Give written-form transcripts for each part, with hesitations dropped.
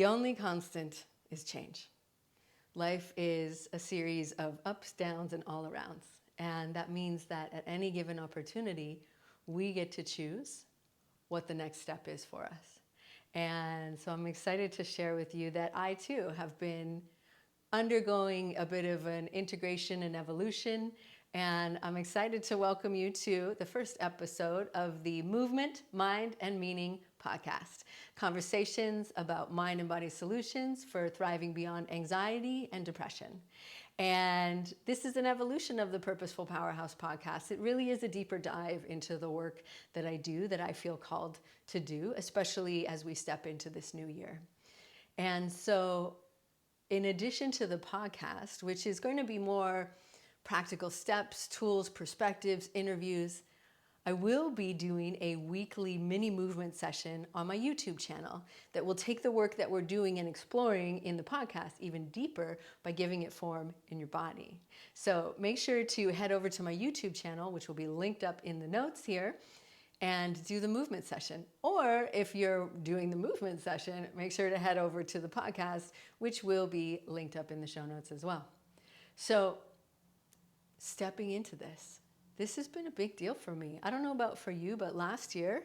The only constant is change. Life is a series of ups, downs, and all arounds. And that means that at any given opportunity, we get to choose what the next step is for us. And so I'm excited to share with you that I too have been undergoing a bit of an integration and evolution. And I'm excited to welcome you to the first episode of the Movement, Mind, and Meaning podcast. Conversations about mind and body solutions for thriving beyond anxiety and depression. And this is an evolution of the Purposeful Powerhouse podcast. It really is a deeper dive into the work that I do, that I feel called to do, especially as we step into this new year. And so in addition to the podcast, which is going to be more practical steps, tools, perspectives, interviews, I will be doing a weekly mini movement session on my YouTube channel that will take the work that we're doing and exploring in the podcast even deeper by giving it form in your body. So make sure to head over to my YouTube channel, which will be linked up in the notes here, and do the movement session. Or if you're doing the movement session, make sure to head over to the podcast, which will be linked up in the show notes as well. So stepping into this has been a big deal for me. I don't know about for you, but last year,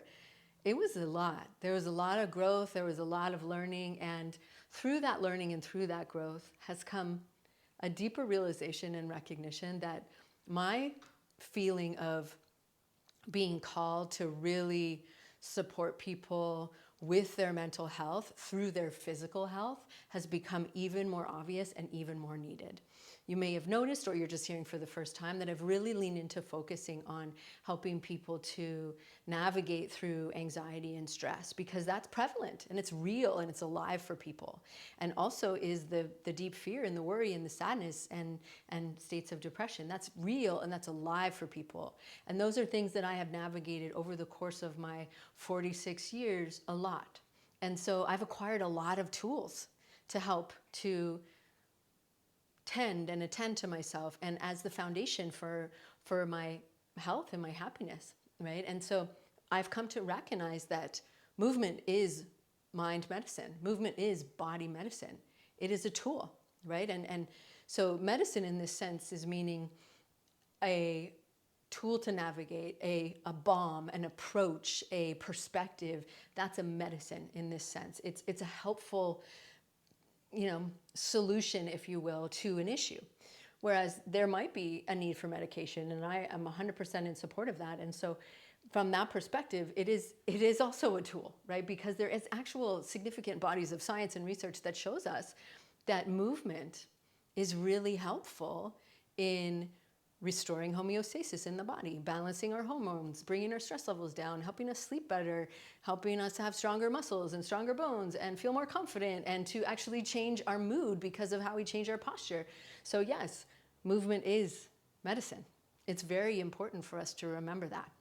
it was a lot. There was a lot of growth, there was a lot of learning, and through that learning and through that growth has come a deeper realization and recognition that my feeling of being called to really support people with their mental health through their physical health has become even more obvious and even more needed. You may have noticed, or you're just hearing for the first time, that I've really leaned into focusing on helping people to navigate through anxiety and stress, because that's prevalent and it's real and it's alive for people. And also is the deep fear and the worry and the sadness and states of depression. That's real and that's alive for people. And those are things that I have navigated over the course of my 46 years a lot. And so I've acquired a lot of tools to help to tend and attend to myself and as the foundation for my health and my happiness, right? And so I've come to recognize that movement is mind medicine. Movement is body medicine. It is a tool, right? And so medicine in this sense is meaning a tool to navigate, a balm, an approach, a perspective. That's a medicine in this sense. It's a helpful solution, if you will, to an issue. Whereas there might be a need for medication, and I am 100% in support of that. And so from that perspective, it is also a tool, right? Because there is actual significant bodies of science and research that shows us that movement is really helpful in restoring homeostasis in the body, balancing our hormones, bringing our stress levels down, helping us sleep better, helping us have stronger muscles and stronger bones and feel more confident, and to actually change our mood because of how we change our posture. So yes, movement is medicine. It's very important for us to remember that.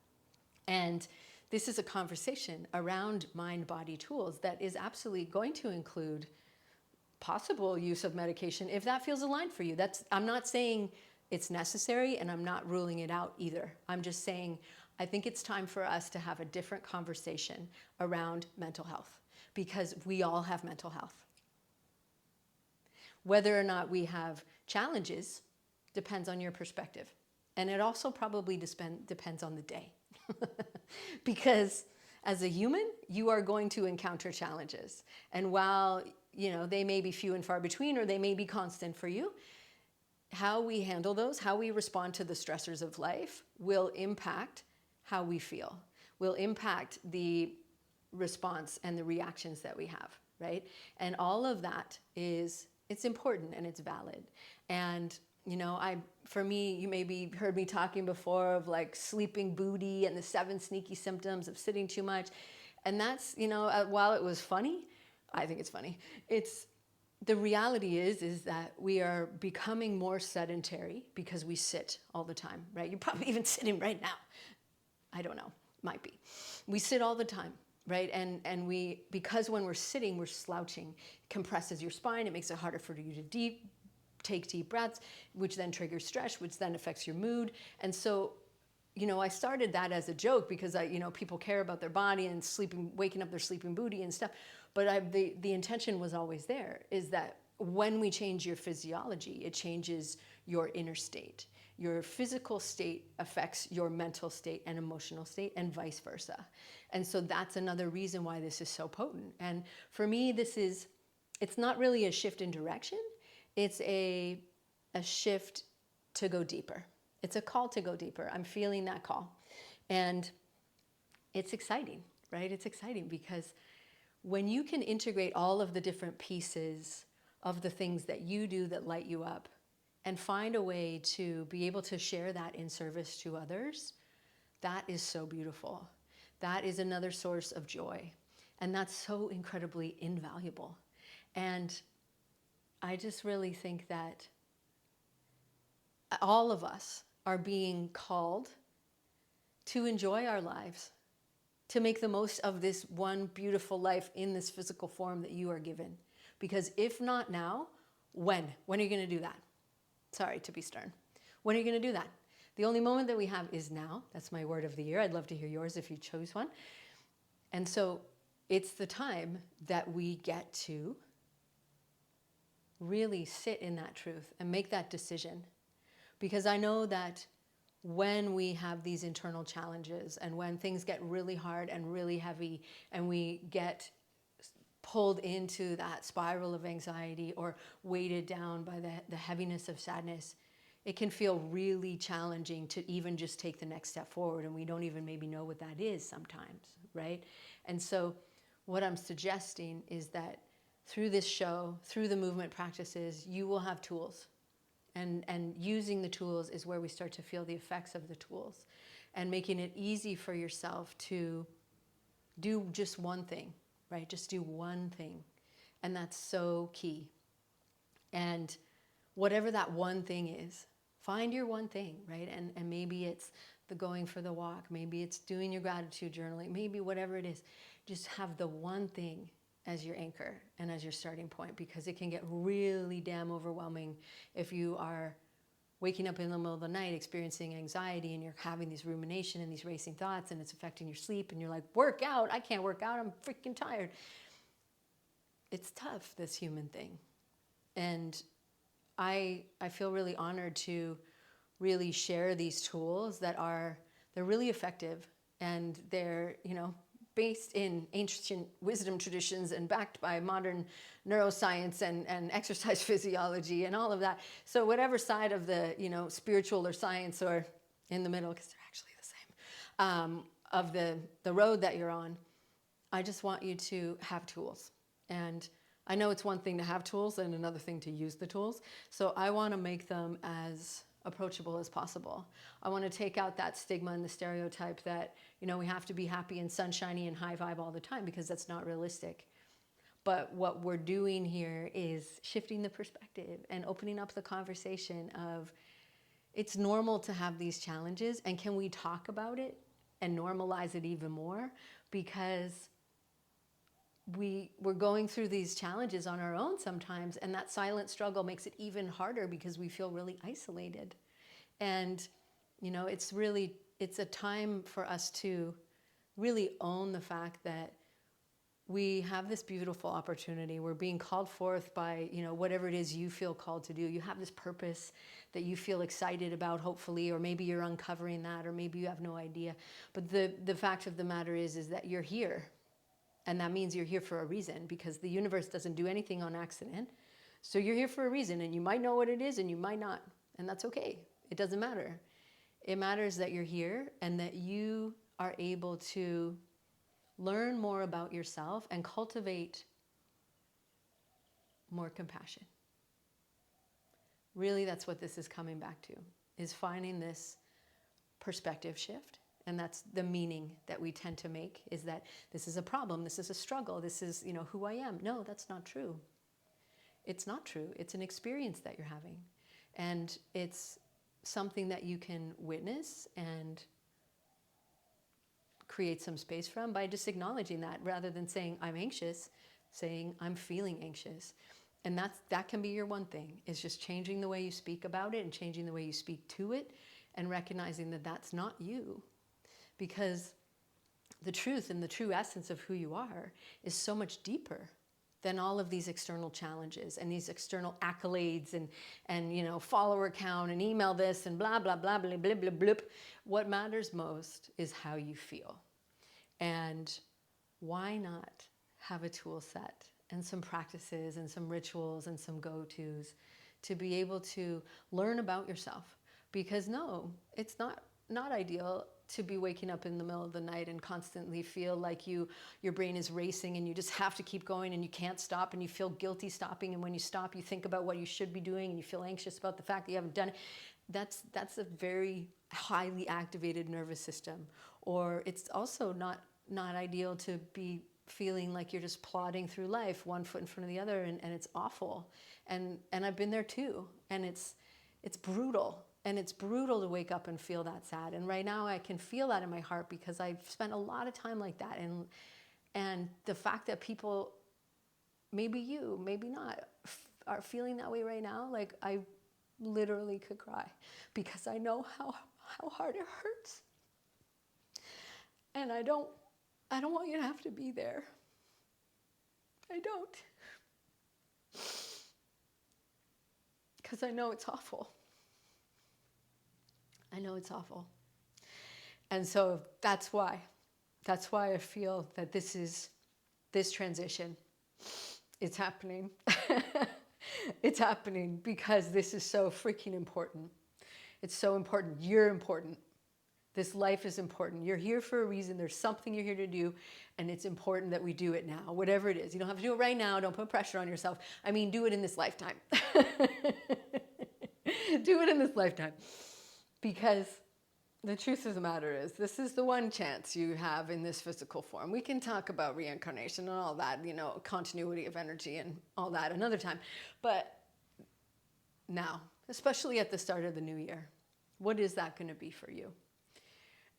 And this is a conversation around mind-body tools that is absolutely going to include possible use of medication if that feels aligned for you. I'm not saying it's necessary, and I'm not ruling it out either. I'm just saying I think it's time for us to have a different conversation around mental health, because we all have mental health. Whether or not we have challenges depends on your perspective. And it also probably depends on the day. Because as a human, you are going to encounter challenges. And while they may be few and far between, or they may be constant for you, how we handle those, how we respond to the stressors of life will impact how we feel, will impact the response and the reactions that we have, right? And all of that it's important and it's valid. And for me, you maybe heard me talking before of like sleeping booty and the 7 sneaky symptoms of sitting too much. And that's, while it was funny, I think it's funny. The reality is that we are becoming more sedentary because we sit all the time, right? You're probably even sitting right now. I don't know, might be. We sit all the time, right? And because when we're sitting, we're slouching. It compresses your spine. It makes it harder for you to take deep breaths, which then triggers stress, which then affects your mood. And so I started that as a joke because people care about their body and waking up their sleeping booty and stuff. But the intention was always there, is that when we change your physiology, it changes your inner state. Your physical state affects your mental state and emotional state, and vice versa. And so that's another reason why this is so potent. And for me, it's not really a shift in direction. It's a shift to go deeper. It's a call to go deeper. I'm feeling that call. And it's exciting, right? It's exciting because when you can integrate all of the different pieces of the things that you do that light you up and find a way to be able to share that in service to others, that is so beautiful. That is another source of joy. And that's so incredibly invaluable. And I just really think that all of us are being called to enjoy our lives, to make the most of this one beautiful life in this physical form that you are given. Because if not now, when? When are you going to do that? Sorry to be stern. When are you going to do that? The only moment that we have is now. That's my word of the year. I'd love to hear yours if you chose one. And so it's the time that we get to really sit in that truth and make that decision. Because I know that when we have these internal challenges and when things get really hard and really heavy and we get pulled into that spiral of anxiety or weighted down by the heaviness of sadness, it can feel really challenging to even just take the next step forward, and we don't even maybe know what that is sometimes, right? And so what I'm suggesting is that through this show, through the movement practices, you will have tools. And using the tools is where we start to feel the effects of the tools, and making it easy for yourself to do just one thing, right? Just do one thing. And that's so key. And whatever that one thing is, find your one thing, right? And maybe it's the going for the walk. Maybe it's doing your gratitude journaling. Maybe whatever it is, just have the one thing as your anchor and as your starting point, because it can get really damn overwhelming if you are waking up in the middle of the night experiencing anxiety and you're having these rumination and these racing thoughts and it's affecting your sleep and you're like, work out, I can't work out, I'm freaking tired. It's tough, this human thing. And I feel really honored to really share these tools they're really effective, and they're, based in ancient wisdom traditions and backed by modern neuroscience and exercise physiology and all of that. So whatever side of the, spiritual or science or in the middle, because they're actually the same, of the road that you're on, I just want you to have tools. And I know it's one thing to have tools and another thing to use the tools. So I want to make them as approachable as possible. I want to take out that stigma and the stereotype that, we have to be happy and sunshiny and high vibe all the time, because that's not realistic. But what we're doing here is shifting the perspective and opening up the conversation of, it's normal to have these challenges, and can we talk about it and normalize it even more? Because we're going through these challenges on our own sometimes, and that silent struggle makes it even harder because we feel really isolated. And it's a time for us to really own the fact that we have this beautiful opportunity. We're being called forth by, whatever it is you feel called to do. You have this purpose that you feel excited about, hopefully, or maybe you're uncovering that, or maybe you have no idea. But the fact of the matter is that you're here. And that means you're here for a reason, because the universe doesn't do anything on accident. So you're here for a reason, and you might know what it is and you might not. And that's okay. It doesn't matter. It matters that you're here and that you are able to learn more about yourself and cultivate more compassion. Really, that's what this is coming back to, is finding this perspective shift. And that's the meaning that we tend to make, is that this is a problem, this is a struggle, this is, who I am. No, that's not true. It's not true. It's an experience that you're having. And it's something that you can witness and create some space from by just acknowledging that, rather than saying, I'm anxious, saying, I'm feeling anxious. And that can be your one thing, is just changing the way you speak about it and changing the way you speak to it, and recognizing that that's not you, because the truth and the true essence of who you are is so much deeper than all of these external challenges and these external accolades and follower count and email this and blah blah blah blah blah blah blah. What matters most is how you feel. And why not have a tool set and some practices and some rituals and some go-tos to be able to learn about yourself? Because no, it's not ideal to be waking up in the middle of the night and constantly feel like your brain is racing and you just have to keep going and you can't stop and you feel guilty stopping, and when you stop you think about what you should be doing and you feel anxious about the fact that you haven't done it. That's a very highly activated nervous system. Or it's also not ideal to be feeling like you're just plodding through life one foot in front of the other, and it's awful. And I've been there too, and it's brutal. And it's brutal to wake up and feel that sad. And right now I can feel that in my heart because I've spent a lot of time like that. And the fact that people, maybe you, maybe not, are feeling that way right now, like I literally could cry because I know how hard it hurts. And I don't want you to have to be there. I don't. Because I know it's awful. I know it's awful. And so that's why I feel that this transition, it's happening. It's happening because this is so freaking important. It's so important. You're important. This life is important. You're here for a reason. There's something you're here to do, and it's important that we do it now, whatever it is. You don't have to do it right now. Don't put pressure on yourself. I mean, do it in this lifetime. Do it in this lifetime. Because the truth of the matter is, this is the one chance you have in this physical form. We can talk about reincarnation and all that, continuity of energy and all that another time. But now, especially at the start of the new year, what is that going to be for you?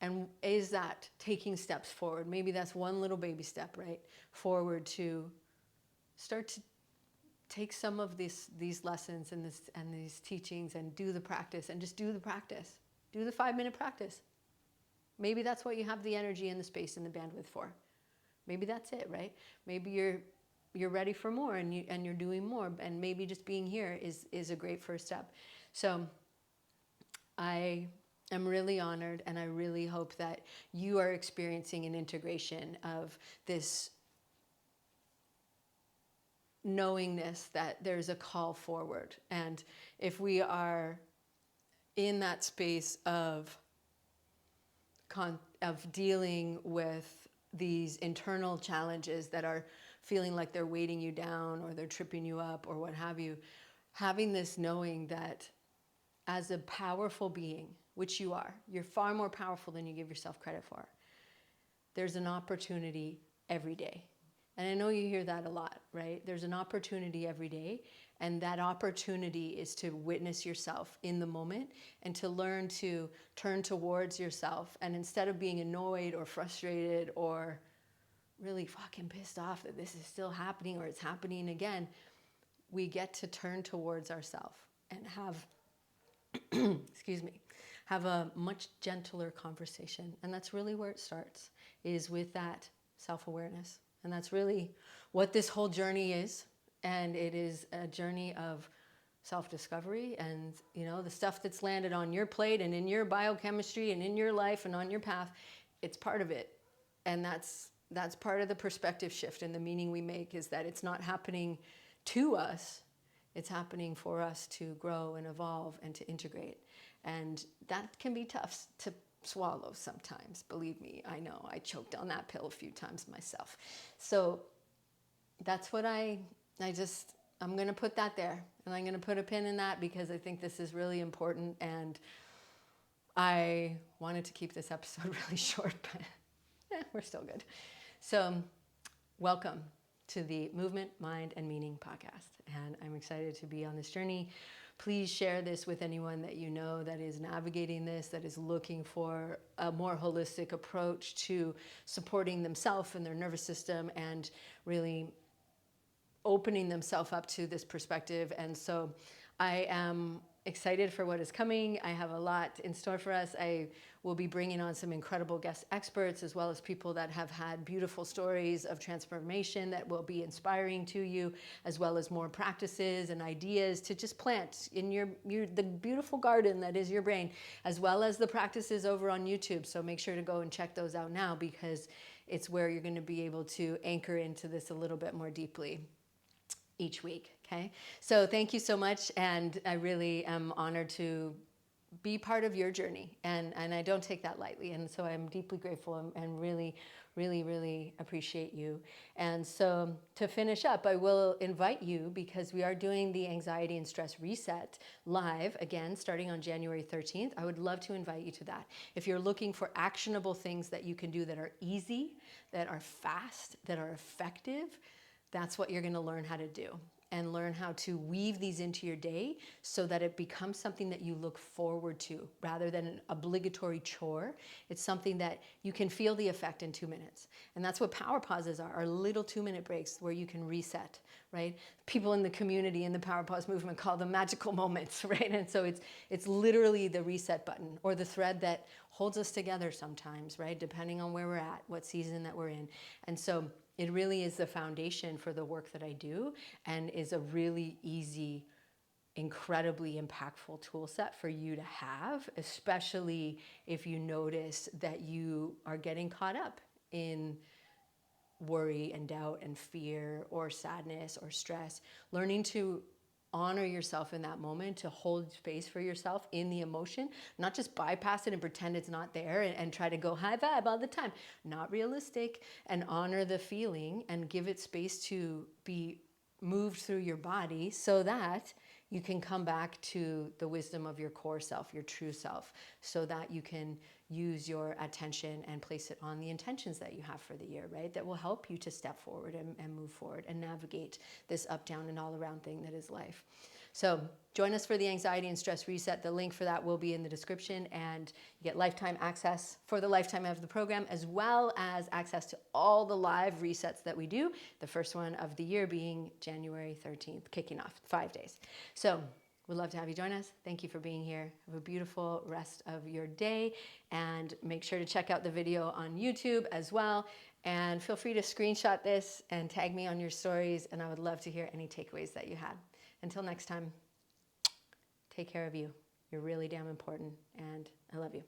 And is that taking steps forward? Maybe that's one little baby step, right? Forward to start to take some of these lessons and these teachings and do the practice, and just do the practice. Do the 5-minute practice. Maybe that's what you have the energy and the space and the bandwidth for. Maybe that's it, right? Maybe you're ready for more and you're doing more, and maybe just being here is a great first step. So I am really honored, and I really hope that you are experiencing an integration of this knowingness that there's a call forward. And if we are in that space of dealing with these internal challenges that are feeling like they're weighting you down or they're tripping you up or what have you, having this knowing that as a powerful being, which you are, you're far more powerful than you give yourself credit for. There's an opportunity every day. And I know you hear that a lot, right? There's an opportunity every day, and that opportunity is to witness yourself in the moment and to learn to turn towards yourself. And instead of being annoyed or frustrated or really fucking pissed off that this is still happening or it's happening again, we get to turn towards ourselves and have, have a much gentler conversation. And that's really where it starts, is with that self-awareness. And that's really what this whole journey is. And it is a journey of self-discovery and, the stuff that's landed on your plate and in your biochemistry and in your life and on your path, it's part of it. And that's part of the perspective shift, and the meaning we make is that it's not happening to us, it's happening for us to grow and evolve and to integrate. And that can be tough to swallow sometimes. Believe me, I know. I choked on that pill a few times myself. So that's what I'm going to put that there. And I'm going to put a pin in that because I think this is really important. And I wanted to keep this episode really short, but we're still good. So welcome to the Movement, Mind, and Meaning podcast. And I'm excited to be on this journey. Please share this with anyone that you know that is navigating this, that is looking for a more holistic approach to supporting themselves and their nervous system and really opening themselves up to this perspective. And so I am excited for what is coming. I have a lot in store for us. I will be bringing on some incredible guest experts, as well as people that have had beautiful stories of transformation that will be inspiring to you, as well as more practices and ideas to just plant in the beautiful garden that is your brain, as well as the practices over on YouTube. So make sure to go and check those out now, because it's where you're going to be able to anchor into this a little bit more deeply each week. Okay. So thank you so much. And I really am honored to be part of your journey. And I don't take that lightly. And so I'm deeply grateful and really, really, really appreciate you. And so to finish up, I will invite you, because we are doing the Anxiety and Stress Reset live again, starting on January 13th. I would love to invite you to that. If you're looking for actionable things that you can do that are easy, that are fast, that are effective, that's what you're going to learn how to do, and learn how to weave these into your day so that it becomes something that you look forward to rather than an obligatory chore. It's something that you can feel the effect in 2 minutes. And that's what power pauses are little 2-minute breaks where you can reset, right? People in the community in the power pause movement call them magical moments, right? And so it's literally the reset button, or the thread that holds us together sometimes, right? Depending on where we're at, what season that we're in. And so it really is the foundation for the work that I do, and is a really easy, incredibly impactful tool set for you to have, especially if you notice that you are getting caught up in worry and doubt and fear or sadness or stress. Learning to honor yourself in that moment, to hold space for yourself in the emotion, not just bypass it and pretend it's not there and try to go high vibe all the time. Not realistic. And honor the feeling and give it space to be moved through your body, so that you can come back to the wisdom of your core self, your true self, so that you can use your attention and place it on the intentions that you have for the year, right? That will help you to step forward and move forward and navigate this up, down, and all around thing that is life. So join us for the Anxiety and Stress Reset. The link for that will be in the description, and you get lifetime access for the lifetime of the program, as well as access to all the live resets that we do. The first one of the year being January 13th, kicking off 5 days. So we'd love to have you join us. Thank you for being here. Have a beautiful rest of your day, and make sure to check out the video on YouTube as well. And feel free to screenshot this and tag me on your stories, and I would love to hear any takeaways that you had. Until next time, take care of you. You're really damn important, and I love you.